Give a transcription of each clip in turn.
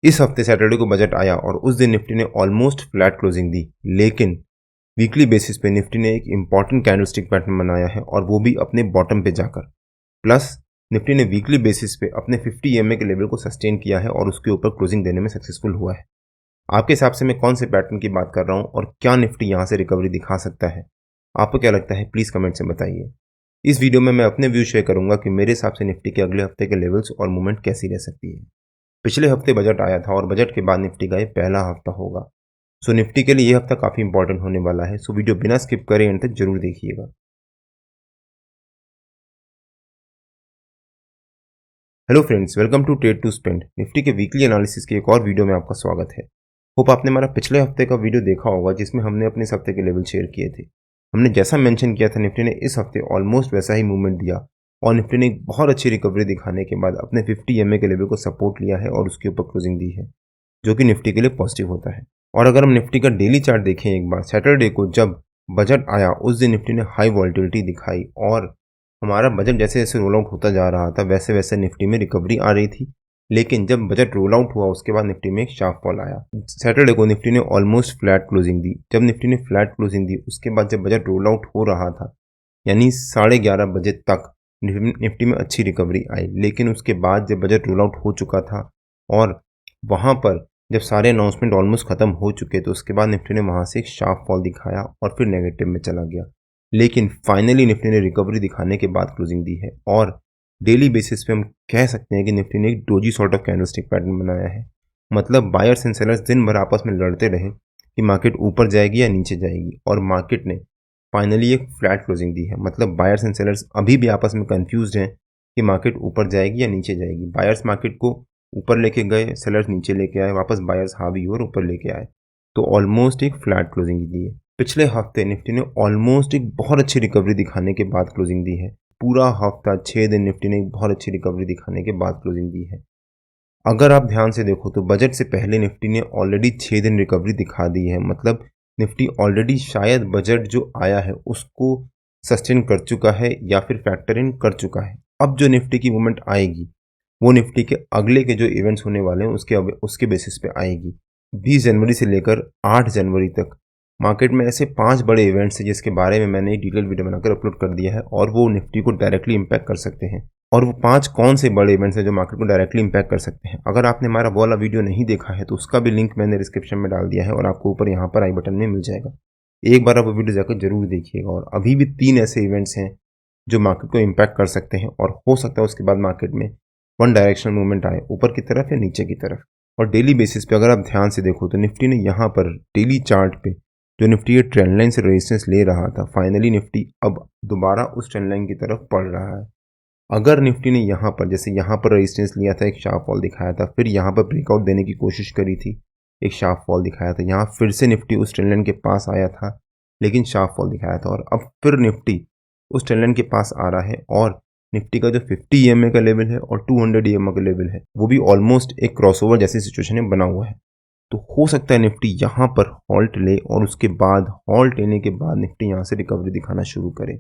इस हफ्ते सैटरडे को बजट आया और उस दिन निफ्टी ने ऑलमोस्ट फ्लैट क्लोजिंग दी, लेकिन वीकली बेसिस पे निफ्टी ने एक इंपॉर्टेंट कैंडलस्टिक पैटर्न बनाया है और वो भी अपने बॉटम पे जाकर। प्लस निफ्टी ने वीकली बेसिस पे अपने 50 EMA के लेवल को सस्टेन किया है और उसके ऊपर क्लोजिंग देने में सक्सेसफुल हुआ है। आपके हिसाब से मैं कौन से पैटर्न की बात कर रहा हूँ और क्या निफ्टी यहाँ से रिकवरी दिखा सकता है? आपको क्या लगता है? प्लीज़ कमेंट से बताइए। इस वीडियो में मैं अपने व्यू शेयर करूंगा कि मेरे हिसाब से निफ्टी के अगले हफ्ते के लेवल्स और मूवमेंट कैसी रह सकती है। पिछले हफ्ते बजट आया था और बजट के बाद निफ्टी का ये पहला हफ्ता होगा। सो निफ्टी के लिए ये हफ्ता काफ़ी इंपॉर्टेंट होने वाला है। सो वीडियो बिना स्किप करे एंड तक जरूर देखिएगा। Hello friends, welcome to trade to spend. Nifty के वीकली एनालिसिस के एक और वीडियो में आपका स्वागत है। होप आपने हमारा पिछले हफ्ते का वीडियो देखा होगा जिसमें हमने अपने इस हफ्ते के लेवल शेयर किए थे। हमने जैसा मेंशन किया था निफ्टी ने इस हफ्ते ऑलमोस्ट वैसा ही मूवमेंट दिया और निफ्टी ने एक बहुत अच्छी रिकवरी दिखाने के बाद अपने 50 EMA के लेवल को सपोर्ट लिया है और उसके ऊपर क्लोजिंग दी है, जो कि निफ्टी के लिए पॉजिटिव होता है। और अगर हम निफ्टी का डेली चार्ट देखें एक बार, सैटरडे को जब बजट आया उस दिन निफ्टी ने हाई वॉलेटिलिटी दिखाई और हमारा बजट जैसे जैसे रोल आउट होता जा रहा था वैसे वैसे निफ्टी में रिकवरी आ रही थी। लेकिन जब बजट रोल आउट हुआ उसके बाद निफ्टी में एक शार्प फॉल आया। सैटरडे को निफ्टी ने ऑलमोस्ट फ्लैट क्लोजिंग दी। जब निफ्टी ने फ्लैट क्लोजिंग दी उसके बाद जब बजट रोल आउट हो रहा था यानी 11:30 बजे तक निफ्टी में अच्छी रिकवरी आई। लेकिन उसके बाद जब बजट रोल आउट हो चुका था और वहाँ पर जब सारे अनाउंसमेंट ऑलमोस्ट ख़त्म हो चुके तो उसके बाद निफ्टी ने वहाँ से एक शार्प फॉल दिखाया और फिर नेगेटिव में चला गया। लेकिन फाइनली निफ्टी ने रिकवरी दिखाने के बाद क्लोजिंग दी है और डेली बेसिस पे हम कह सकते हैं कि निफ्टी ने एक doji sort of candlestick pattern बनाया है। मतलब बायर्स एंड सेलर्स दिन भर आपस में लड़ते रहे कि मार्केट ऊपर जाएगी या नीचे जाएगी और मार्केट ने फाइनली एक फ्लैट क्लोजिंग दी है। मतलब बायर्स एंड सेलर्स अभी भी आपस में कंफ्यूज्ड हैं कि मार्केट ऊपर जाएगी या नीचे जाएगी। बायर्स मार्केट को ऊपर लेके गए, सेलर्स नीचे लेके आए, वापस बायर्स हावी और ऊपर लेके आए, तो ऑलमोस्ट एक फ्लैट क्लोजिंग दी है। पिछले हफ्ते निफ्टी ने ऑलमोस्ट एक बहुत अच्छी रिकवरी दिखाने के बाद क्लोजिंग दी है। पूरा हफ्ता 6 दिन निफ्टी ने एक बहुत अच्छी रिकवरी दिखाने के बाद क्लोजिंग दी है। अगर आप ध्यान से देखो तो बजट से पहले निफ्टी ने ऑलरेडी 6 दिन रिकवरी दिखा दी है। मतलब निफ्टी ऑलरेडी शायद बजट जो आया है उसको सस्टेन कर चुका है या फिर फैक्टर इन कर चुका है। अब जो निफ्टी की मूवमेंट आएगी वो निफ्टी के अगले के जो इवेंट्स होने वाले हैं उसके बेसिस पे आएगी। 20 जनवरी से लेकर 8 जनवरी तक मार्केट में ऐसे 5 बड़े इवेंट्स हैं जिसके बारे में मैंने एक डिटेल वीडियो बनाकर अपलोड कर दिया है और वो निफ्टी को डायरेक्टली इंपैक्ट कर सकते हैं। और वो 5 कौन से बड़े इवेंट्स हैं जो मार्केट को डायरेक्टली इंपैक्ट कर सकते हैं? अगर आपने हमारा वो वाला वीडियो नहीं देखा है तो उसका भी लिंक मैंने डिस्क्रिप्शन में डाल दिया है और आपको ऊपर यहाँ पर आई बटन में मिल जाएगा। एक बार आप वो वीडियो जाकर जरूर देखिएगा। और अभी भी 3 ऐसे इवेंट्स हैं जो मार्केट को इम्पैक्ट कर सकते हैं और हो सकता है उसके बाद मार्केट में वन डायरेक्शनल मूवमेंट आए, ऊपर की तरफ या नीचे की तरफ। और डेली बेसिस पे अगर आप ध्यान से देखो तो निफ्टी ने यहाँ पर डेली चार्ट पे जो निफ्टी ये ट्रेंड लाइन से रेजिस्टेंस ले रहा था, फाइनली निफ्टी अब दोबारा उस ट्रेंड लाइन की तरफ पड़ रहा है। अगर निफ्टी ने यहाँ पर जैसे यहाँ पर रेजिस्टेंस लिया था, एक शार्प फॉल दिखाया था, फिर यहाँ पर ब्रेकआउट देने की कोशिश करी थी, एक शार्प फॉल दिखाया था, यहाँ फिर से निफ्टी उस ट्रेंड लाइन के पास आया था लेकिन शार्प फॉल दिखाया था और अब फिर निफ्टी उस ट्रेंड लाइन के पास आ रहा है और निफ्टी का जो 50 EMA का लेवल है और 200 EMA का लेवल है वो भी ऑलमोस्ट एक क्रॉसओवर जैसी सिचुएशन में बना हुआ है। तो हो सकता है निफ्टी यहाँ पर हॉल्ट ले और उसके बाद हॉल्ट लेने के बाद निफ्टी यहाँ से रिकवरी दिखाना शुरू करे।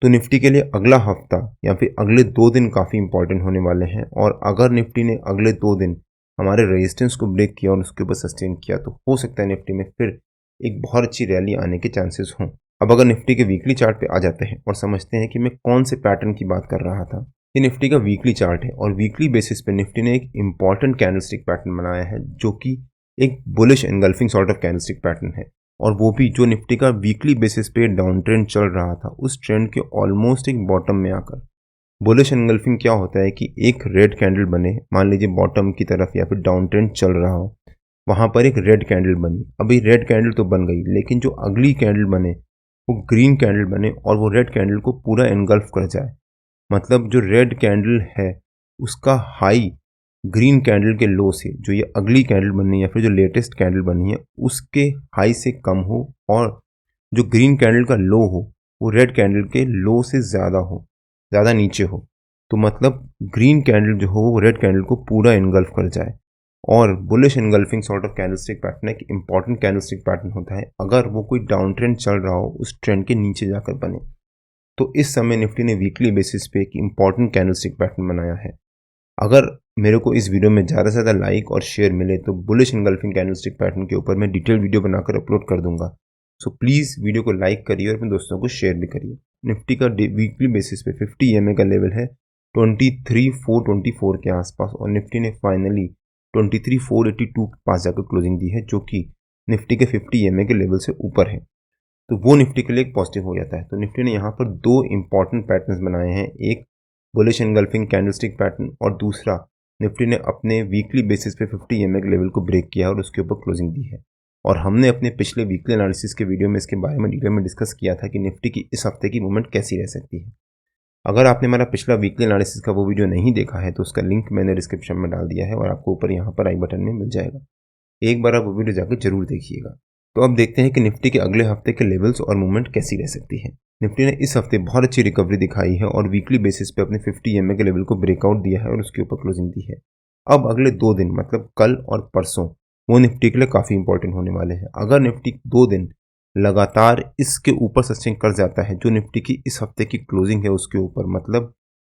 तो निफ्टी के लिए अगला हफ्ता या फिर अगले 2 दिन काफ़ी इंपॉर्टेंट होने वाले हैं और अगर निफ्टी ने अगले 2 दिन हमारे रेजिस्टेंस को ब्रेक किया और उसके ऊपर सस्टेन किया तो हो सकता है निफ्टी में फिर एक बहुत अच्छी रैली आने के चांसेस हों। अब अगर निफ्टी के वीकली चार्ट पे आ जाते हैं और समझते हैं कि मैं कौन से पैटर्न की बात कर रहा था। ये निफ्टी का वीकली चार्ट है और वीकली बेसिस पे निफ्टी ने एक इंपॉर्टेंट कैंडलस्टिक पैटर्न बनाया है जो कि एक bullish engulfing sort of candlestick pattern है और वो भी जो निफ्टी का वीकली बेसिस पे डाउन ट्रेंड चल रहा था उस ट्रेंड के ऑलमोस्ट एक बॉटम में आकर। बुलिश एनगल्फिंग क्या होता है कि एक रेड कैंडल बने, मान लीजिए बॉटम की तरफ या फिर डाउन ट्रेंड चल रहा हो, वहाँ पर एक रेड कैंडल बनी। अभी रेड कैंडल तो बन गई लेकिन जो अगली कैंडल बने वो ग्रीन कैंडल बने और वो रेड कैंडल को पूरा एनगल्फ कर जाए। मतलब जो रेड कैंडल है उसका हाई ग्रीन कैंडल के लो से, जो ये अगली कैंडल बनी है या फिर जो लेटेस्ट कैंडल बनी है उसके हाई से कम हो और जो ग्रीन कैंडल का लो हो वो रेड कैंडल के लो से ज़्यादा हो, ज़्यादा नीचे हो। तो मतलब ग्रीन कैंडल जो हो वो रेड कैंडल को पूरा एनगल्फ कर जाए। और bullish engulfing sort of candlestick pattern एक इंपॉर्टेंट कैंडलस्टिक पैटर्न होता है अगर वो कोई डाउन ट्रेंड चल रहा हो उस ट्रेंड के नीचे जाकर बने। तो इस समय निफ्टी ने वीकली बेसिस पे एक इंपॉर्टेंट कैंडलस्टिक पैटर्न बनाया है। अगर मेरे को इस वीडियो में ज़्यादा से ज़्यादा लाइक और शेयर मिले तो बुलिश एनगल्फिंग कैंडलस्टिक पैटर्न के ऊपर मैं डिटेल वीडियो बनाकर अपलोड कर दूंगा। सो प्लीज़ वीडियो को लाइक करिए और अपने दोस्तों को शेयर भी करिए। निफ्टी का वीकली बेसिस पे 50 EMA का लेवल है 23,424 के आसपास और निफ्टी ने फाइनली 23,482 के पास जाकर क्लोजिंग दी है, जो कि निफ्टी के 50 EMA के लेवल से ऊपर है। तो वो निफ्टी के लिए एक पॉजिटिव हो जाता है। तो निफ्टी ने यहाँ पर दो इंपॉर्टेंट पैटर्न्स बनाए हैं, एक बुलिश एनगल्फिंग कैंडलस्टिक पैटर्न और दूसरा निफ्टी ने अपने वीकली बेसिस पे 50 EMA के लेवल को ब्रेक किया और उसके ऊपर क्लोजिंग दी है। और हमने अपने पिछले वीकली एनालिसिस के वीडियो में इसके बारे में डिटेल में डिस्कस किया था कि निफ्टी की इस हफ्ते की मूवमेंट कैसी रह सकती है। अगर आपने हमारा पिछला वीकली एनालिसिस का वो वीडियो नहीं देखा है तो उसका लिंक मैंने डिस्क्रिप्शन में डाल दिया है और आपको ऊपर यहाँ पर आई बटन में मिल जाएगा। एक बार आप वो वीडियो जाकर जरूर देखिएगा। तो अब देखते हैं कि निफ्टी के अगले हफ्ते के लेवल्स और मूवमेंट कैसी रह सकती है। निफ्टी ने इस हफ्ते बहुत अच्छी रिकवरी दिखाई है और वीकली बेसिस पे अपने 50 EMA के लेवल को ब्रेकआउट दिया है और उसके ऊपर क्लोजिंग दी है। अब अगले 2 दिन मतलब कल और परसों वो निफ्टी के लिए काफ़ी इंपॉर्टेंट होने वाले हैं। अगर निफ्टी 2 दिन लगातार इसके ऊपर सस्टेन कर जाता है जो निफ्टी की इस हफ्ते की क्लोजिंग है उसके ऊपर, मतलब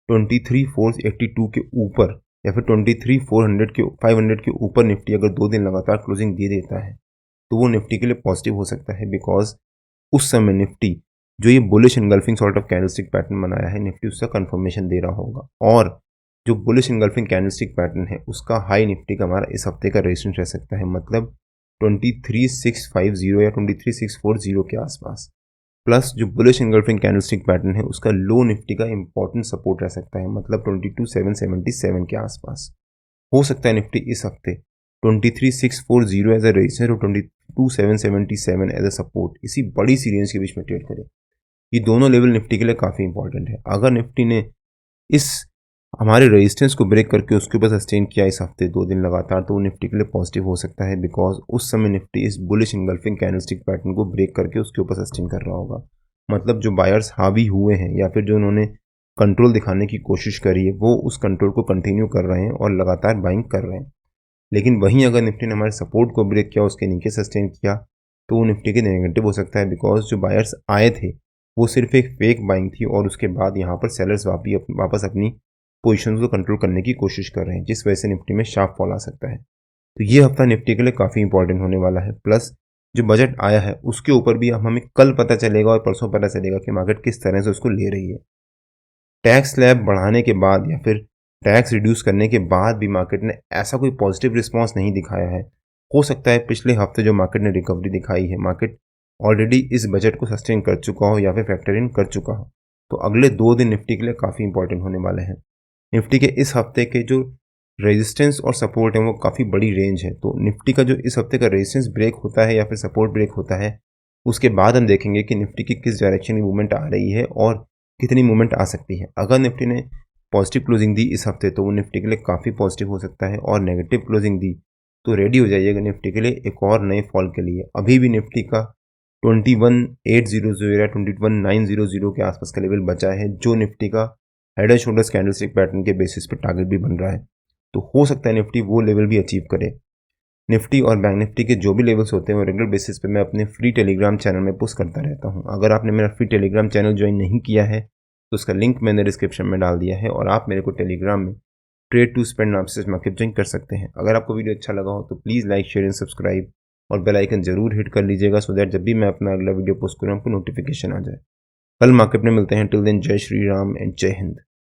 23,482 के ऊपर या फिर 23,400 के 500 के ऊपर निफ्टी अगर 2 दिन लगातार क्लोजिंग दे देता है तो वो निफ्टी के लिए पॉजिटिव हो सकता है, बिकॉज उस समय निफ्टी जो ये bullish engulfing sort of candlestick pattern बनाया है निफ्टी उसका कंफर्मेशन दे रहा होगा और जो बुलिश एनगल्फिंग कैंडलस्टिक पैटर्न है उसका हाई निफ्टी का हमारा इस हफ्ते का रेजिस्टेंस रह सकता है, मतलब 23,650 या 23,640 के आसपास। प्लस जो बुलिश एनगल्फिंग कैंडलस्टिक पैटर्न है उसका लो निफ्टी का इंपॉर्टेंट सपोर्ट रह सकता है, मतलब 22,777 के आसपास। हो सकता है निफ्टी इस हफ्ते 23,640 एज अ रेजिस्टेंस और 22,777 एज अ सपोर्ट इसी बड़ी सी रेंज के बीच में ट्रेड करे। ये दोनों लेवल निफ्टी के लिए काफ़ी इंपॉर्टेंट है। अगर निफ्टी ने इस हमारे रेजिस्टेंस को ब्रेक करके उसके ऊपर सस्टेन किया इस हफ्ते 2 दिन लगातार तो वो निफ्टी के लिए पॉजिटिव हो सकता है, बिकॉज उस समय निफ्टी इस बुलिश एनगल्फिंग कैंडलस्टिक पैटर्न को ब्रेक करके उसके ऊपर सस्टेन कर रहा होगा। मतलब जो बायर्स हावी हुए हैं या फिर जो उन्होंने कंट्रोल दिखाने की कोशिश करी है वो उस कंट्रोल को कंटिन्यू कर रहे हैं और लगातार बाइंग कर रहे हैं। लेकिन वहीं अगर निफ्टी ने हमारे सपोर्ट को ब्रेक किया, उसके नीचे सस्टेन किया, तो वो निफ्टी के नेगेटिव हो सकता है, बिकॉज जो बायर्स आए थे वो सिर्फ एक फेक बाइंग थी और उसके बाद यहाँ पर सेलर्स वापस अपनी पोजीशंस को कंट्रोल करने की कोशिश कर रहे हैं, जिस वजह से निफ्टी में शार्प फॉल आ सकता है। तो ये हफ्ता निफ्टी के लिए काफ़ी इंपॉर्टेंट होने वाला है। प्लस जो बजट आया है उसके ऊपर भी हमें कल पता चलेगा और परसों पता चलेगा कि मार्केट किस तरह से उसको ले रही है। टैक्स स्लैब बढ़ाने के बाद या फिर टैक्स रिड्यूस करने के बाद भी मार्केट ने ऐसा कोई पॉजिटिव रिस्पांस नहीं दिखाया है। हो सकता है पिछले हफ्ते जो मार्केट ने रिकवरी दिखाई है, मार्केट ऑलरेडी इस बजट को सस्टेन कर चुका हो या फिर फैक्टर इन कर चुका हो। तो अगले 2 दिन निफ्टी के लिए काफ़ी इंपॉर्टेंट होने वाले हैं। निफ्टी के इस हफ्ते के जो रेजिस्टेंस और सपोर्ट है वो काफ़ी बड़ी रेंज है। तो निफ्टी का जो इस हफ्ते का रेजिस्टेंस ब्रेक होता है या फिर सपोर्ट ब्रेक होता है, उसके बाद हम देखेंगे कि निफ्टी की किस डायरेक्शन में मूवमेंट आ रही है और कितनी मूवमेंट आ सकती है। अगर निफ्टी ने पॉजिटिव क्लोजिंग दी इस हफ्ते तो वो निफ्टी के लिए काफ़ी पॉजिटिव हो सकता है, और नेगेटिव क्लोजिंग दी तो रेडी हो जाइएगा निफ्टी के लिए एक और नए फॉल के लिए। अभी भी निफ्टी का 21,800 या 21,900 के आसपास का लेवल बचा है, जो निफ्टी का head and shoulders candlestick pattern के बेसिस पे टारगेट भी बन रहा है। तो हो सकता है निफ्टी वो लेवल भी अचीव करे। निफ्टी और बैंक निफ्टी के जो भी लेवल्स होते हैं वो रेगुलर बेसिस पे मैं अपने फ्री टेलीग्राम चैनल में पोस्ट करता रहता हूँ। अगर आपने मेरा फ्री टेलीग्राम चैनल ज्वाइन नहीं किया है तो उसका लिंक मैंने डिस्क्रिप्शन में डाल दिया है और आप मेरे को टेलीग्राम में ट्रेड टू स्पेंड नाम से मार्केट ज्वाइन कर सकते हैं। अगर आपको वीडियो अच्छा लगा हो तो please like share and subscribe और बेल आइकन जरूर हिट कर लीजिएगा, सो दैट जब भी मैं अपना अगला वीडियो पोस्ट करूँ आपको नोटिफिकेशन आ जाए। कल मार्केट में मिलते हैं। टिल देन जय श्री राम एंड जय हिंद।